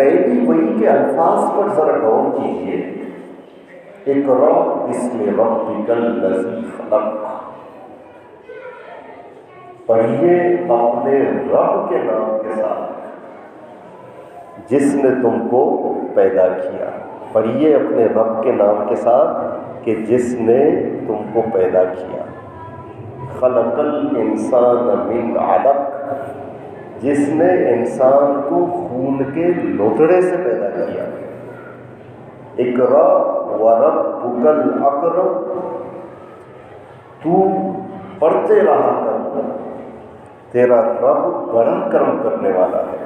پہلی وحی کے الفاظ پر ذرا غور کیجیے. اقرأ بسم ربک الذی خلق. پڑھیے اپنے رب کے نام کے ساتھ جس نے تم کو پیدا کیا. پڑھیے اپنے رب کے نام کے ساتھ کہ جس نے تم کو پیدا کیا. خلق الانسان من علق. جس نے انسان کو خون کے لوتڑے سے پیدا کیا. اقرأ وربک الاکرم. تو پڑھتے رہا کر، تیرا رب بڑا کرم کرنے والا ہے.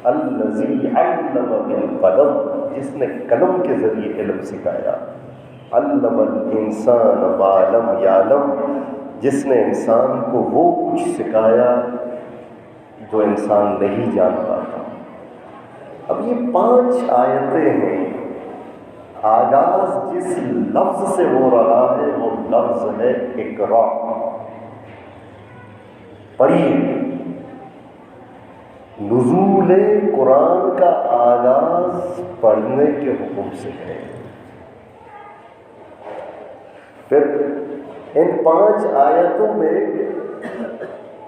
الذی علم بالقلم. جس نے قلم کے ذریعے علم سکھایا. علم الانسان ما لم یعلم. جس نے انسان کو وہ کچھ سکھایا جو انسان نہیں جانتا تھا. اب یہ 5 آیتیں ہیں. آغاز جس لفظ سے ہو رہا ہے وہ لفظ ہے اقرا. پڑھیے. نزول قرآن کا آغاز پڑھنے کے حکم سے ہے. پھر ان 5 آیتوں میں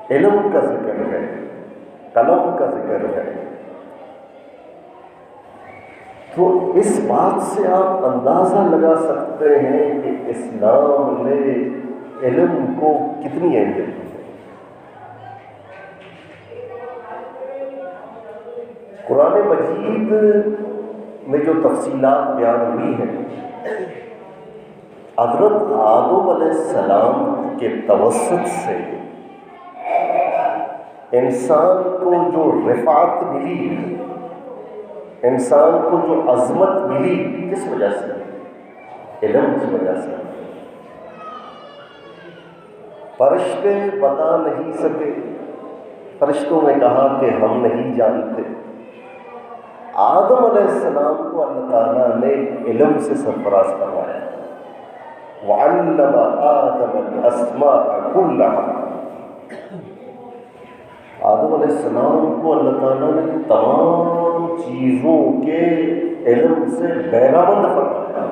علم کا ذکر ہے، قلم کا ذکر ہے. تو اس بات سے آپ اندازہ لگا سکتے ہیں کہ اسلام نے علم کو کتنی اہمیت دی. قرآن مجید میں جو تفصیلات بیان ہوئی ہیں، حضرت آدم علیہ السلام کے توسط سے انسان کو جو رفعت ملی، انسان کو جو عظمت ملی، کس وجہ سے؟ علم کی وجہ سے. فرشتے بتا نہیں سکے. فرشتوں نے کہا کہ ہم نہیں جانتے. آدم علیہ السلام کو اللہ تعالیٰ نے علم سے سرفراز کروایا. وَعَلَّمَ آدَمَ الْأَسْمَاءَ كُلَّهَا. آدم علیہ السلام کو اللہ تعالیٰ نے تمام چیزوں کے علم سے بہرامند فرمایا.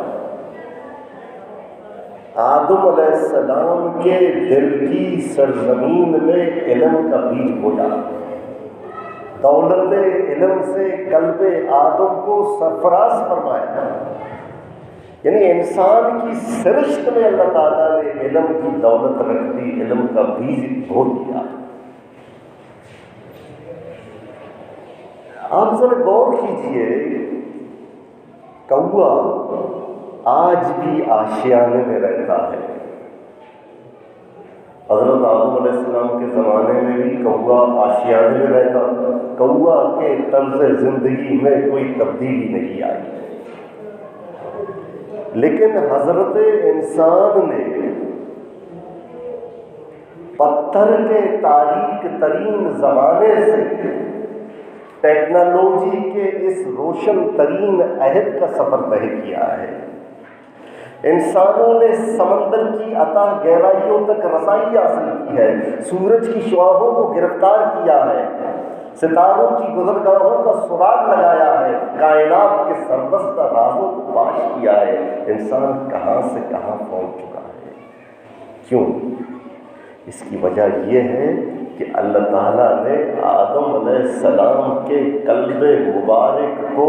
آدم علیہ السلام کے دل کی سرزمین میں علم کا بیج بویا. دولت علم سے قلب آدم کو سرفراز فرمایا. یعنی انسان کی سرشت میں اللہ تعالیٰ نے علم کی دولت رکھ دی، علم کا بیج بو دیا. آپ ذرا غور کیجئے. کوا آج بھی آشیانے میں رہتا ہے. حضرت آدم علیہ السلام کے زمانے میں بھی کوا آشیانے میں رہتا. کوا کے طرز زندگی میں کوئی تبدیلی نہیں آئی. لیکن حضرت انسان نے پتھر کے تاریک ترین زمانے سے ٹیکنالوجی کے اس روشن ترین عہد کا سفر طے کیا ہے. انسانوں نے سمندر کی عطا گہرائیوں تک رسائی حاصل کی ہے. سورج کی شعاعوں کو گرفتار کیا ہے. ستاروں کی گزرگاہوں کا سراغ لگایا ہے. کائنات کے سربستہ رازوں کو پاش کیا ہے. انسان کہاں سے کہاں پہنچ چکا ہے. کیوں؟ اس کی وجہ یہ ہے کہ اللہ تعالیٰ نے آدم علیہ السلام کے قلب مبارک کو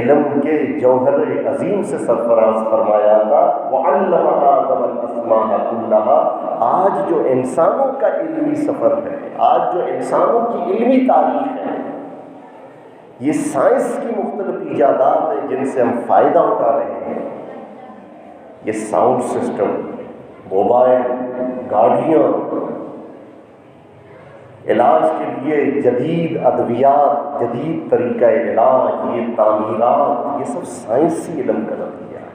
علم کے جوہر عظیم سے سرفراز فرمایا تھا. وَعَلَّمَ آدَمَ الْأَسْمَاءَ كُلَّهَا. آج جو انسانوں کا علمی سفر ہے، آج جو انسانوں کی علمی تاریخ ہے، یہ سائنس کی مختلف ایجادات ہیں جن سے ہم فائدہ اٹھا رہے ہیں. یہ ساؤنڈ سسٹم، موبائل، گاڑیاں، علاج کے لیے جدید ادویات، جدید طریقہ علاج، یہ تعمیرات، یہ سب سائنسی علم کا نتیجہ ہے.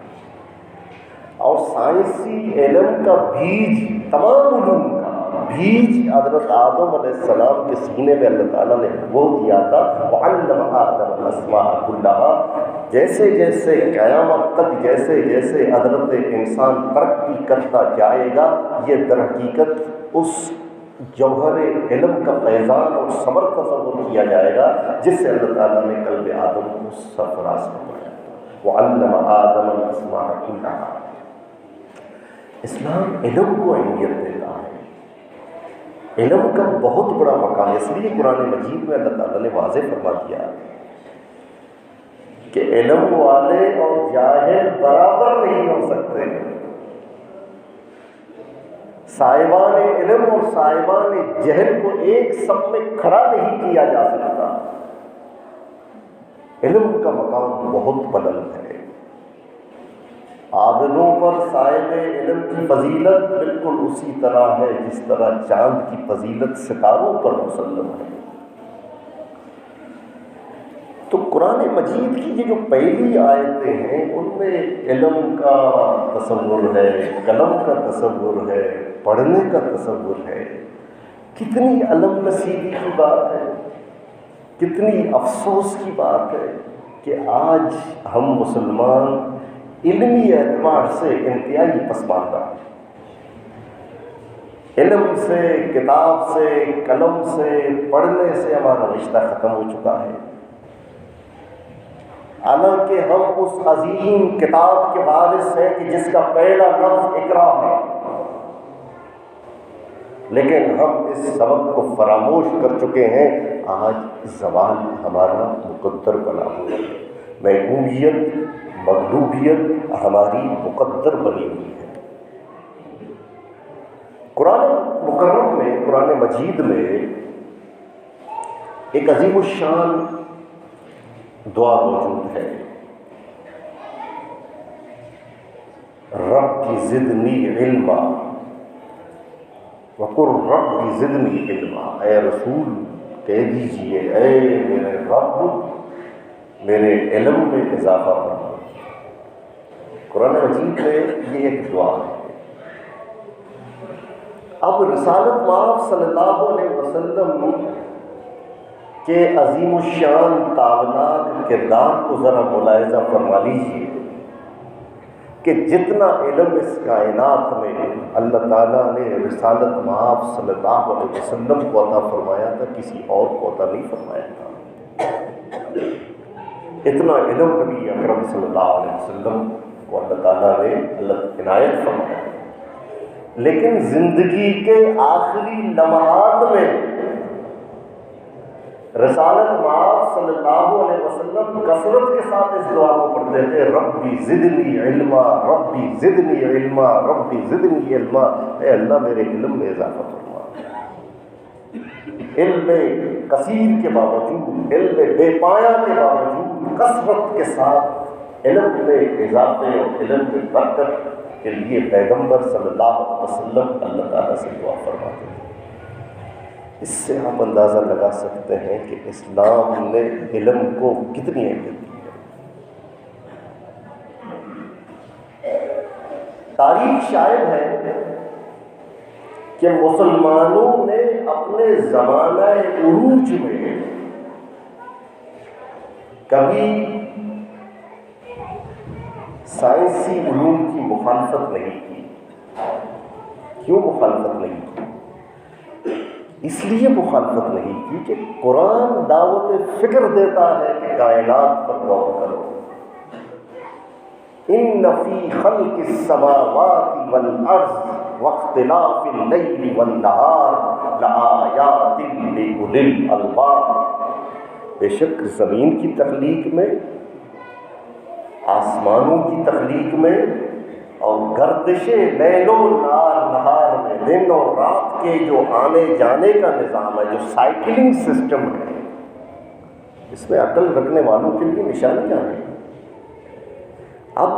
اور سائنسی علم کا بیج، تمام علوم کا بیج حضرت آدم علیہ السلام کے سینے میں اللہ تعالیٰ نے وہ دیا تھا. وَعَلَّمَ آدَمَ الْأَسْمَاءَ كُلَّهَا. جیسے جیسے قیامت تک جیسے جیسے حضرت انسان ترقی کرتا جائے گا، یہ در حقیقت اس جوہر علم کا فیضان اور ثمر تصور کیا جائے گا، جس سے اللہ تعالیٰ نے قلب آدم کو سرفراز فرمایا، وعلم آدم الاسماء کلھا۔ اسلام علم کو اہمیت دیتا ہے، علم کا بہت بڑا مقام ہے۔ اس لیے قرآن مجید میں اللہ تعالیٰ نے واضح فرما دیا کہ علم والے اور جاہل برابر نہیں ہو سکتے، صاحبان علم اور صاحبان جہل کو ایک صف میں کھڑا نہیں کیا جا سکتا۔ علم کا مقام بہت بلند ہے، عابدوں پر صاحب علم کی فضیلت بالکل اسی طرح ہے جس طرح چاند کی فضیلت ستاروں پر مسلم ہے۔ تو قرآن مجید کی یہ جو پہلی آیتیں ہیں ان میں علم کا تصور ہے، قلم کا تصور ہے، پڑھنے کا تصور ہے۔ کتنی علم نصیبی کی بات ہے، کتنی افسوس کی بات ہے کہ آج ہم مسلمان علمی اعتبار سے انتہائی پسماندہ ہیں۔ علم سے، کتاب سے، قلم سے، پڑھنے سے ہمارا رشتہ ختم ہو چکا ہے۔ حالانکہ ہم اس عظیم کتاب کے وارث ہیں کہ جس کا پہلا لفظ اقرا ہے، لیکن ہم اس سبق کو فراموش کر چکے ہیں۔ آج زوال ہمارا مقدر بنا ہوا ہے، محرومیت، مغلوبیت ہماری مقدر بنی ہوئی ہے۔ قرآن مکرم میں، قرآن مجید میں ایک عظیم الشان دعا موجود ہے، رب زدنی علما وقل رب زدنی علما۔ اے رسول کہہ دیجئے، اے میرے رب میرے علم میں اضافہ فرما۔ قرآن مجید میں یہ ایک دعا ہے۔ اب رسالت مآب صلی اللہ علیہ وسلم کے عظیم الشان تابناک کردار کو ذرا ملاحظہ فرما لیجیے کہ جتنا علم اس کائنات میں اللہ تعالیٰ نے رسالت مآب صلی اللہ علیہ وسلم کو عطا فرمایا تھا، کسی اور کو عطا نہیں فرمایا تھا۔ اتنا علم نبی اکرم صلی اللہ علیہ وسلم کو اللہ تعالیٰ نے عنایت فرمایا، لیکن زندگی کے آخری لمحات میں رسالت مآب صلی اللہ علیہ وسلم کثرت کے ساتھ اس دعا کو پڑھتے تھے، ربی زدنی علما، ربی زدنی علما، ربی زدنی علما۔ اے اللہ میرے علم میں اضافہ فرما۔ علم کثیر کے باوجود، علم بے پایا کے باوجود کثرت کے ساتھ علم میں اضافے اور علم میں برکت کے لیے پیغمبر صلی اللہ علیہ وسلم اللہ تعالیٰ سے دعا فرماتے تھے۔ اس سے آپ اندازہ لگا سکتے ہیں کہ اسلام نے علم کو کتنی اہمیت دی ہے۔ تاریخ شاہد ہے کہ مسلمانوں نے اپنے زمانہ عروج میں کبھی سائنسی علوم کی مخالفت نہیں کی۔ کیوں مخالفت نہیں کی؟ اس لیے مخالفت نہیں کی کہ قرآن دعوت فکر دیتا ہے کہ کائنات پر غور کرو۔ ان فی خلق السماوات والارض واختلاف اللیل والنہار لآیات لأولی الالباب۔ بے شک زمین کی تخلیق میں، آسمانوں کی تخلیق میں، اور گردش لیل و نہار میں، دن اور رات کے جو آنے جانے کا نظام ہے، جو سائیکلنگ سسٹم ہے، اس میں عقل رکھنے والوں کے لیے نشانیاں ہیں۔ اب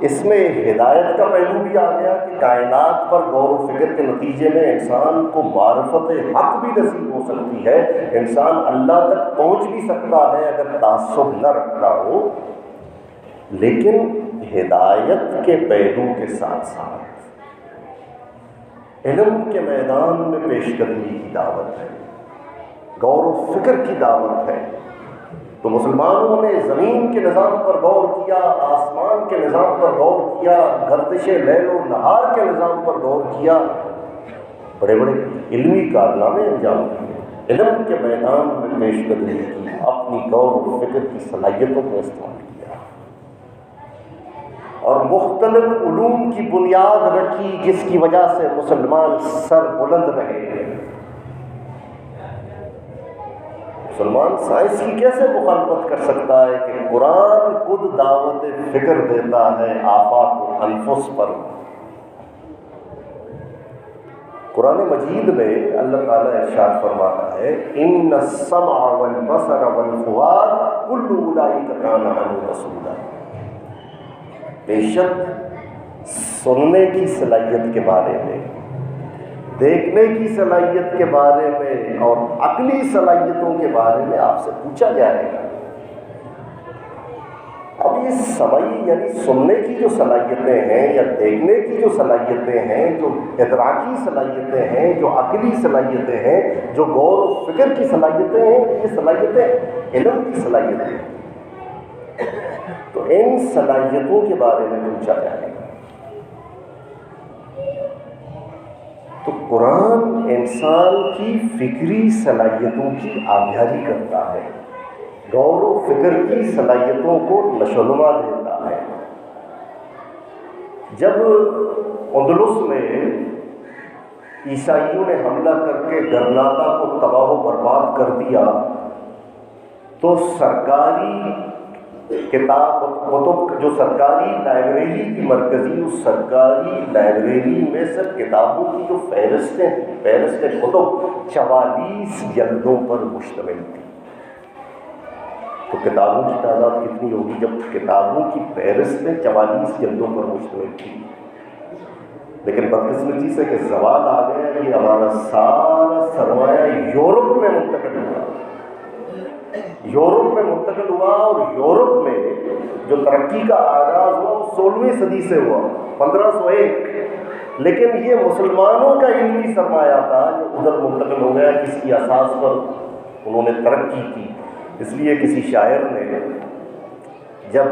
اس میں ہدایت کا پہلو بھی آ گیا کہ کائنات پر غور و فکر کے نتیجے میں انسان کو معرفت حق بھی نصیب ہو سکتی ہے، انسان اللہ تک پہنچ بھی سکتا ہے اگر تعصب نہ رکھتا ہو، لیکن ہدایت کے پہلو کے ساتھ ساتھ علم کے میدان میں پیش قدمی کی دعوت ہے، غور و فکر کی دعوت ہے۔ تو مسلمانوں نے زمین کے نظام پر غور کیا، آسمان کے نظام پر غور کیا، گردش لیل و نہار کے نظام پر غور کیا، بڑے بڑے علمی کارنامے انجام دیے، علم کے میدان میں پیش قدمی کی، اپنی غور و فکر کی صلاحیتوں کو استعمال کیا اور مختلف علوم کی بنیاد رکھی، جس کی وجہ سے مسلمان سر بلند رہے۔ مسلمان سائنس کی کیسے مخالفت کر سکتا ہے کہ قرآن خود دعوت فکر دیتا ہے آفاق الانفس پر۔ قرآن مجید میں اللہ تعالیٰ ارشاد فرماتا ہے ان السمع والبصر والفؤاد کل اولئک کان عنہ مسئولا۔ بے شک سننے کی صلاحیت کے بارے میں، دیکھنے کی صلاحیت کے بارے میں اور عقلی صلاحیتوں کے بارے میں آپ سے پوچھا جائے گا۔ اب یہ سمعی یعنی سننے کی جو صلاحیتیں ہیں یا دیکھنے کی جو صلاحیتیں ہیں، جو ادراکی صلاحیتیں ہیں، جو عقلی صلاحیتیں ہیں، جو غور و فکر کی صلاحیتیں ہیں، یہ صلاحیتیں علم کی صلاحیتیں ہیں۔ تو ان صلاحیتوں کے بارے میں پوچھا جائے گا۔ تو قرآن انسان کی فکری صلاحیتوں کی آبیاری کرتا ہے، غور و فکر کی صلاحیتوں کو نشوونما دیتا ہے۔ جب اندلس میں عیسائیوں نے حملہ کر کے گرناطہ کو تباہ و برباد کر دیا تو سرکاری کتاب کتب جو سرکاری لائبریری کی مرکزی، اس سرکاری لائبریری میں سے کتابوں کی جو فہرستیں کتب 44 جلدوں پر مشتمل تھی۔ تو کتابوں کی تعداد کتنی ہوگی جب کتابوں کی فہرستیں 44 جلدوں پر مشتمل تھی؟ لیکن بدقسمتی سے کہ زوال آ گیا، یہ ہمارا سارا سرمایہ یورپ میں منتقل ہوا، یورپ میں منتقل ہوا، اور یورپ میں جو ترقی کا آغاز ہوا وہ 16ویں صدی سے ہوا، 1501۔ لیکن یہ مسلمانوں کا علمی سرمایہ تھا جو ادھر منتقل ہو گیا، کسی اساس پر انہوں نے ترقی کی۔ اس لیے کسی شاعر نے جب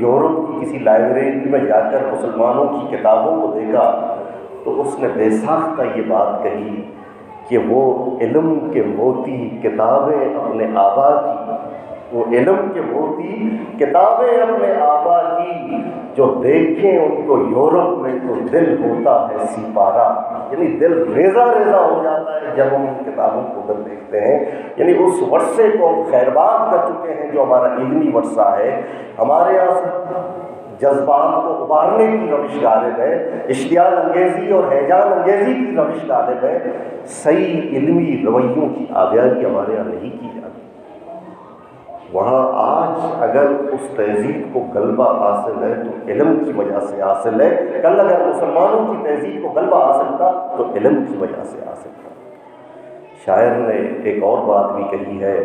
یورپ کی کسی لائبریری میں جا کر مسلمانوں کی کتابوں کو دیکھا تو اس نے بے ساختہ یہ بات کہی کہ وہ علم کے موتی کتابیں اپنے آبا کی، وہ علم کے موتی کتابیں اپنے آبا کی، جو دیکھیں ان کو یورپ میں تو دل ہوتا ہے سپارہ، یعنی دل ریزہ ریزہ ہو جاتا ہے جب ہم ان کتابوں کو ادھر دیکھتے ہیں۔ یعنی اس ورثے کو ہم خیرباد کر چکے ہیں جو ہمارا علمی ورثہ ہے۔ ہمارے یہاں جذبات کو ابھارنے کی روش غالب ہے، اشتعال انگیزی اور ہیجان انگیزی کی روش غالب ہے، صحیح علمی رویوں کی آبیاری ہمارے یہاں نہیں کی جاتی۔ وہاں آج اگر اس تہذیب کو غلبہ حاصل ہے تو علم کی وجہ سے حاصل ہے، کل اگر مسلمانوں کی تہذیب کو غلبہ حاصل تھا تو علم کی وجہ سے حاصل تھا۔ شاعر نے ایک اور بات بھی کہی ہے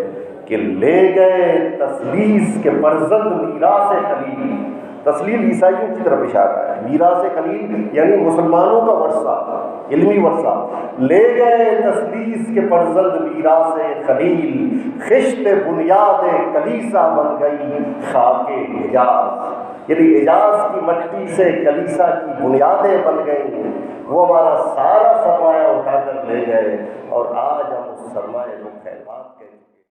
کہ لے گئے تثلیث کے فرزند میراث خلیل، تسلیل عیسائیوں کی طرف اشارہ ہے، میراث خلیل یعنی مسلمانوں کا ورثہ، علمی ورثہ، لے گئے تسلیث کے فرزند میراث خلیل، خشت بنیاد کلیسا بن گئی خاک حجاز، یعنی حجاز کی مٹی سے کلیسا کی بنیادیں بن گئیں، وہ ہمارا سارا سرمایہ اٹھا کر لے گئے اور آج ہم اس سرمایہ